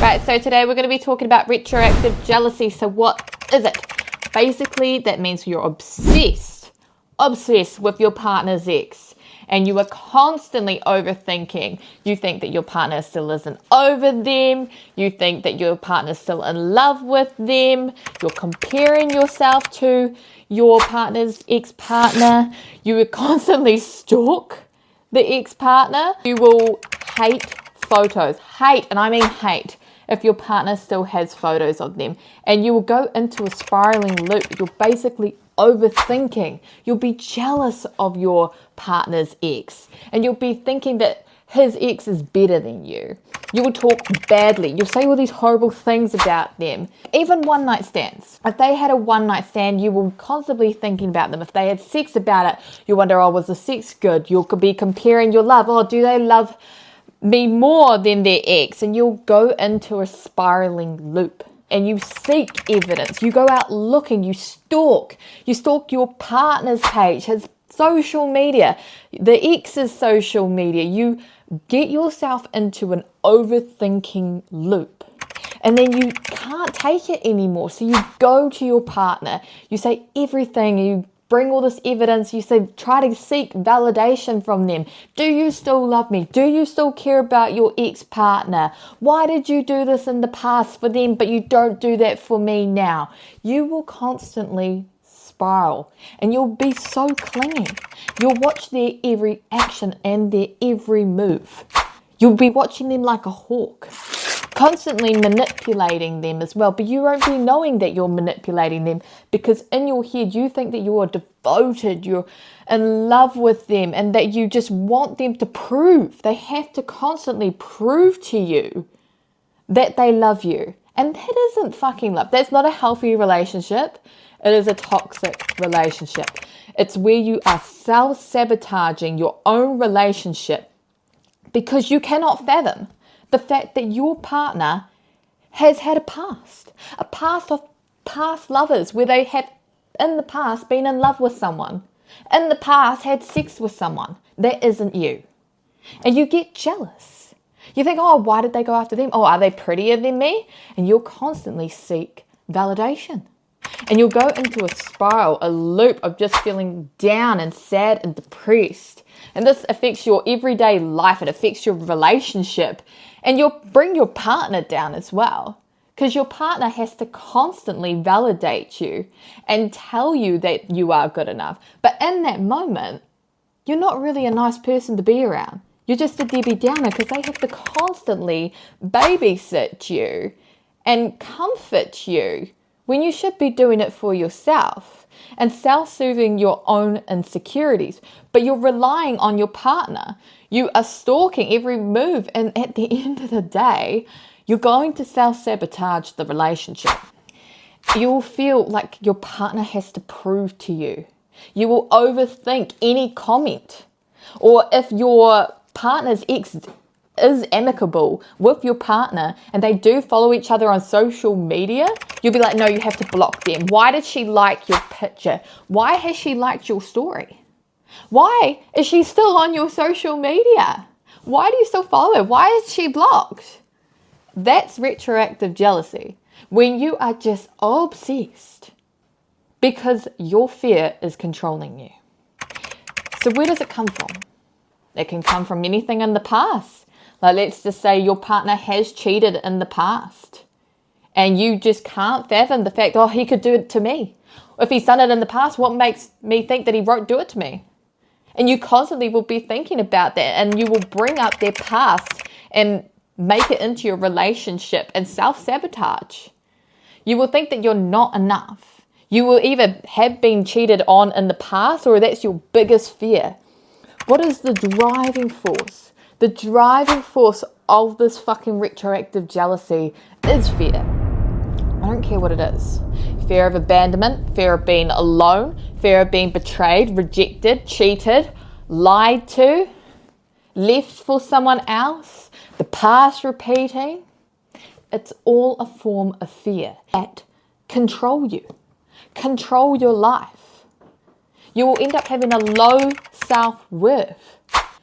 Alright, so today we're going to be talking about retroactive jealousy. So what is it? Basically, that means you're obsessed with your partner's ex. And you are constantly overthinking. You think that your partner still isn't over them. You think that your partner's still in love with them. You're comparing yourself to your partner's ex-partner. You will constantly stalk the ex-partner. You will hate photos. Hate, and I mean hate, if your partner still has photos of them. And you will go into a spiraling loop. You're basically overthinking. You'll be jealous of your partner's ex. And you'll be thinking that his ex is better than you. You will talk badly. You'll say all these horrible things about them. Even one night stands. If they had a one night stand, you will constantly thinking about them. If they had sex about it, you wonder, oh, was the sex good? You'll be comparing your love. Oh, do they love me more than their ex? And you'll go into a spiraling loop. And you seek evidence. You go out looking. You stalk. You stalk your partner's page, his social media, the ex's social media. You get yourself into an overthinking loop. And then you can't take it anymore. So you go to your partner. You say everything. You bring all this evidence. You say, try to seek validation from them. Do you still love me? Do you still care about your ex-partner? Why did you do this in the past for them, but you don't do that for me now? You will constantly spiral and you'll be so clingy. You'll watch their every action and their every move. You'll be watching them like a hawk, constantly manipulating them as well, but you won't be knowing that you're manipulating them because in your head you think that you are devoted, you're in love with them, and that you just want them to prove. They have to constantly prove to you that they love you. And that isn't fucking love. That's not a healthy relationship. It is a toxic relationship. It's where you are self-sabotaging your own relationship because you cannot fathom the fact that your partner has had a past of past lovers where they have in the past been in love with someone, in the past had sex with someone. That isn't you. And you get jealous. You think, oh, why did they go after them? Oh, are they prettier than me? And you'll constantly seek validation. And you'll go into a spiral, a loop of just feeling down and sad and depressed. And this affects your everyday life. It affects your relationship. And you'll bring your partner down as well. Because your partner has to constantly validate you and tell you that you are good enough. But in that moment, you're not really a nice person to be around. You're just a Debbie Downer because they have to constantly babysit you and comfort you when you should be doing it for yourself and self-soothing your own insecurities. But you're relying on your partner. You are stalking every move, and at the end of the day, you're going to self-sabotage the relationship. You'll feel like your partner has to prove to you. You will overthink any comment. Or if your partner's ex is amicable with your partner and they do follow each other on social media, you'll be like, no, you have to block them. Why did she like your picture? Why has she liked your story? Why is she still on your social media? Why do you still follow her? Why is she blocked? That's retroactive jealousy. When you are just obsessed because your fear is controlling you. So where does it come from? It can come from anything in the past. Like, let's just say your partner has cheated in the past and you just can't fathom the fact, oh, he could do it to me. If he's done it in the past, what makes me think that he won't do it to me? And you constantly will be thinking about that, and you will bring up their past and make it into your relationship and self-sabotage. You will think that you're not enough. You will either have been cheated on in the past, or that's your biggest fear. What is the driving force? The driving force of this fucking retroactive jealousy is fear. I don't care what it is. Fear of abandonment, fear of being alone, fear of being betrayed, rejected, cheated, lied to, left for someone else, the past repeating. It's all a form of fear that control you, control your life. You will end up having a low self-worth,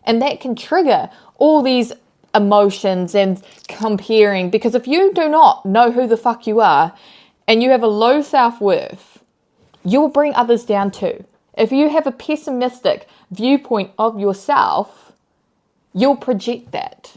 and that can trigger all these emotions and comparing, because if you do not know who the fuck you are and you have a low self-worth, you will bring others down too. If you have a pessimistic viewpoint of yourself, you'll project that.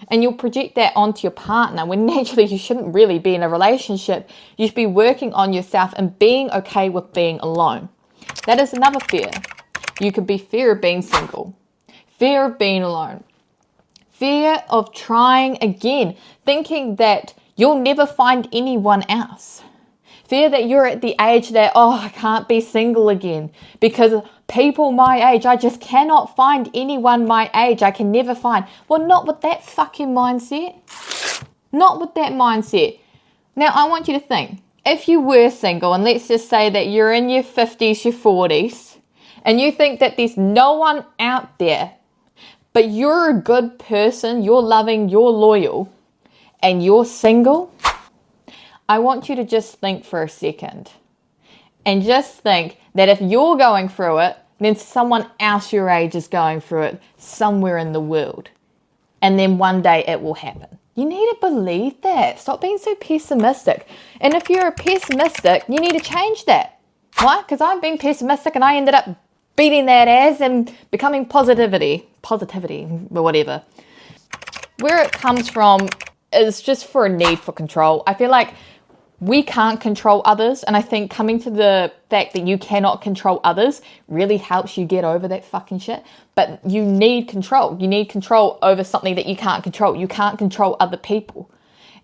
And you'll project that onto your partner when naturally you shouldn't really be in a relationship. You should be working on yourself and being okay with being alone. That is another fear. You could be fear of being single, fear of being alone, fear of trying again, thinking that you'll never find anyone else. Fear that you're at the age that, I can't be single again because people my age, I just cannot find anyone my age. I can never find. Well, not with that fucking mindset. Not with that mindset. Now, I want you to think, if you were single, and let's just say that you're in your 50s, your 40s, and you think that there's no one out there, but you're a good person, you're loving, you're loyal, and you're single, I want you to just think for a second. And just think that if you're going through it, then someone else your age is going through it somewhere in the world. And then one day it will happen. You need to believe that. Stop being so pessimistic. And if you're pessimistic, you need to change that. Why? Because I've been pessimistic and I ended up beating that ass and becoming positivity, or whatever. Where it comes from is just for a need for control. I feel like we can't control others, and I think coming to the fact that you cannot control others really helps you get over that fucking shit. But you need control. You need control over something that you can't control. You can't control other people.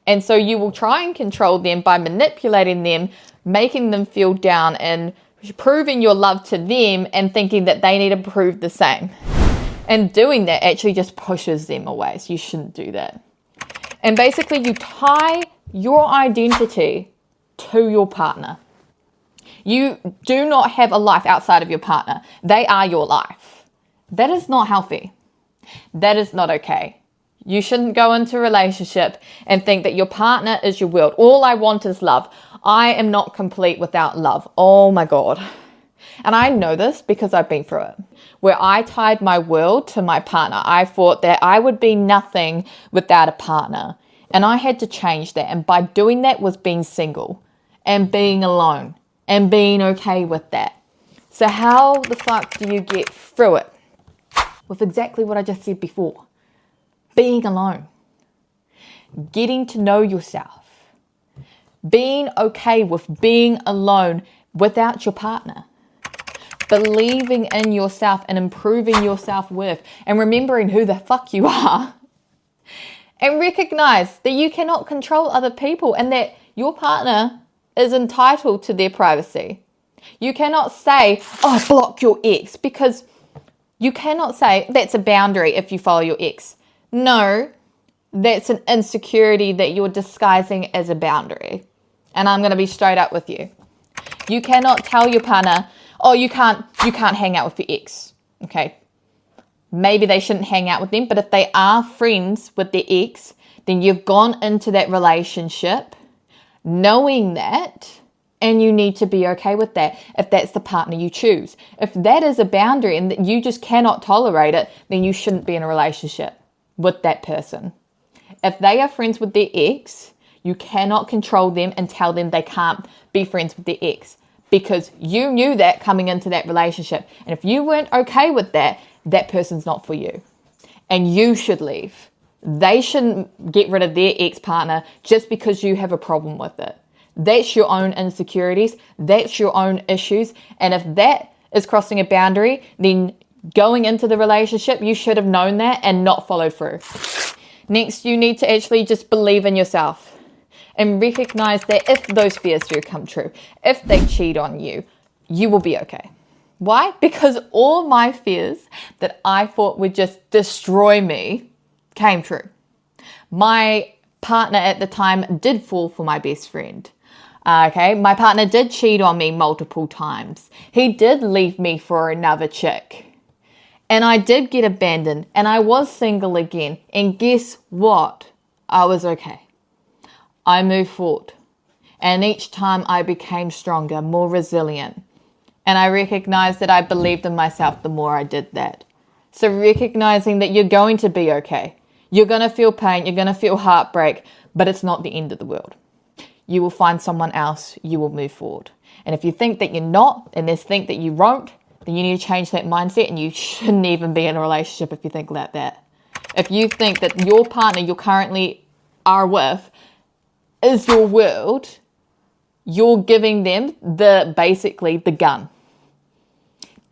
And so you will try and control them by manipulating them, making them feel down, and proving your love to them and thinking that they need to prove the same. And doing that actually just pushes them away. So you shouldn't do that. And basically you tie your identity to your partner. You do not have a life outside of your partner. They are your life. That is not healthy. That is not okay. You shouldn't go into a relationship and think that your partner is your world. All I want is love. I am not complete without love. Oh my God. And I know this because I've been through it. Where I tied my world to my partner. I thought that I would be nothing without a partner. And I had to change that. And by doing that was being single and being alone and being okay with that. So how the fuck do you get through it? With exactly what I just said before. Being alone. Getting to know yourself. Being okay with being alone without your partner. Believing in yourself and improving your self-worth. And remembering who the fuck you are. And recognize that you cannot control other people and that your partner is entitled to their privacy. You cannot say, block your ex, because you cannot say that's a boundary if you follow your ex. No, that's an insecurity that you're disguising as a boundary. And I'm going to be straight up with you. You cannot tell your partner, you can't hang out with your ex. Okay. Maybe they shouldn't hang out with them, but if they are friends with their ex, then you've gone into that relationship knowing that, and you need to be okay with that if that's the partner you choose. If that is a boundary and that you just cannot tolerate it, then you shouldn't be in a relationship with that person. If they are friends with their ex, you cannot control them and tell them they can't be friends with their ex, because you knew that coming into that relationship. And if you weren't okay with that, that person's not for you. And you should leave. They shouldn't get rid of their ex-partner just because you have a problem with it. That's your own insecurities. That's your own issues. And if that is crossing a boundary, then going into the relationship, you should have known that and not followed through. Next, you need to actually just believe in yourself and recognize that if those fears do come true, if they cheat on you, you will be okay. Why? Because all my fears that I thought would just destroy me came true. My partner at the time did fall for my best friend. My partner did cheat on me multiple times. He did leave me for another chick. And I did get abandoned and I was single again. And guess what? I was okay. I moved forward. And each time I became stronger, more resilient. And I recognized that I believed in myself the more I did that. So recognizing that you're going to be okay. You're going to feel pain. You're going to feel heartbreak, but it's not the end of the world. You will find someone else. You will move forward. And if you think that you're not, and there's think that you won't, then you need to change that mindset, and you shouldn't even be in a relationship if you think like that. If you think that your partner you currently are with is your world, you're giving them basically the gun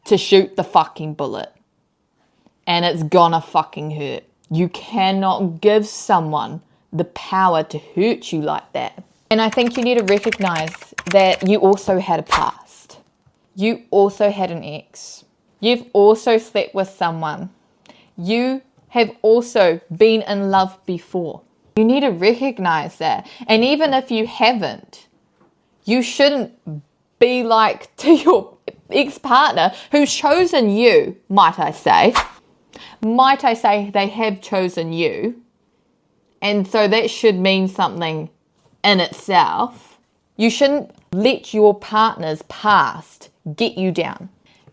to shoot the fucking bullet. And it's gonna fucking hurt. You cannot give someone the power to hurt you like that. And I think you need to recognize that you also had a past. You also had an ex. You've also slept with someone. You have also been in love before. You need to recognize that. And even if you haven't, you shouldn't be like to your ex-partner who's chosen you, might I say. Might I say they have chosen you. And so that should mean something in itself. You shouldn't let your partner's past get you down.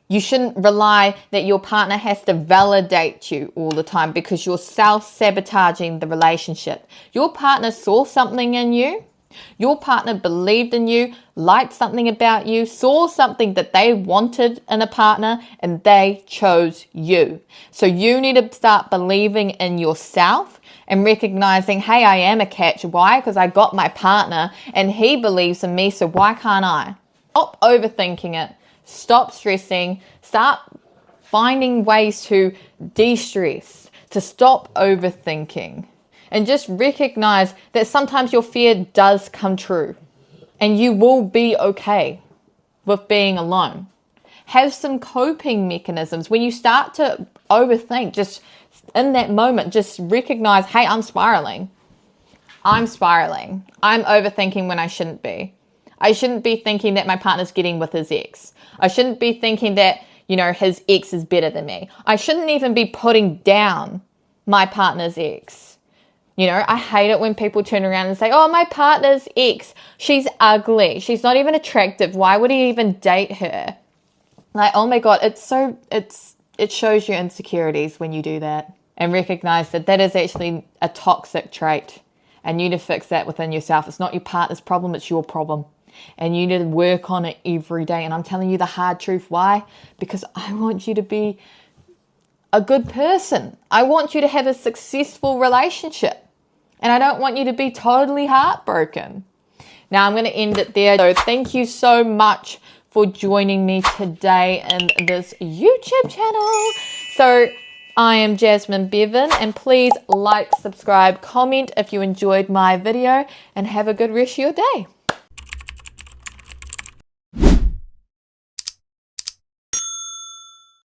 You shouldn't rely that your partner has to validate you all the time because you're self-sabotaging the relationship. Your partner saw something in you. Your partner believed in you, liked something about you, saw something that they wanted in a partner, and they chose you. So you need to start believing in yourself and recognizing, hey, I am a catch. Why? Because I got my partner and he believes in me, so why can't I? Stop overthinking it. Stop stressing. Start finding ways to de-stress, to stop overthinking. And just recognize that sometimes your fear does come true. And you will be okay with being alone. Have some coping mechanisms. When you start to overthink, just in that moment, just recognize, hey, I'm spiraling. I'm spiraling. I'm overthinking when I shouldn't be. I shouldn't be thinking that my partner's getting with his ex. I shouldn't be thinking that, his ex is better than me. I shouldn't even be putting down my partner's ex. I hate it when people turn around and say, oh, my partner's ex, she's ugly. She's not even attractive. Why would he even date her? Like, oh my God, it shows your insecurities when you do that. And recognize that is actually a toxic trait. And you need to fix that within yourself. It's not your partner's problem, it's your problem. And you need to work on it every day. And I'm telling you the hard truth. Why? Because I want you to be a good person. I want you to have a successful relationship. And I don't want you to be totally heartbroken. Now I'm going to end it there. So thank you so much for joining me today in this YouTube channel. So I am Jasmine Bevan, and please like, subscribe, comment if you enjoyed my video, and have a good rest of your day.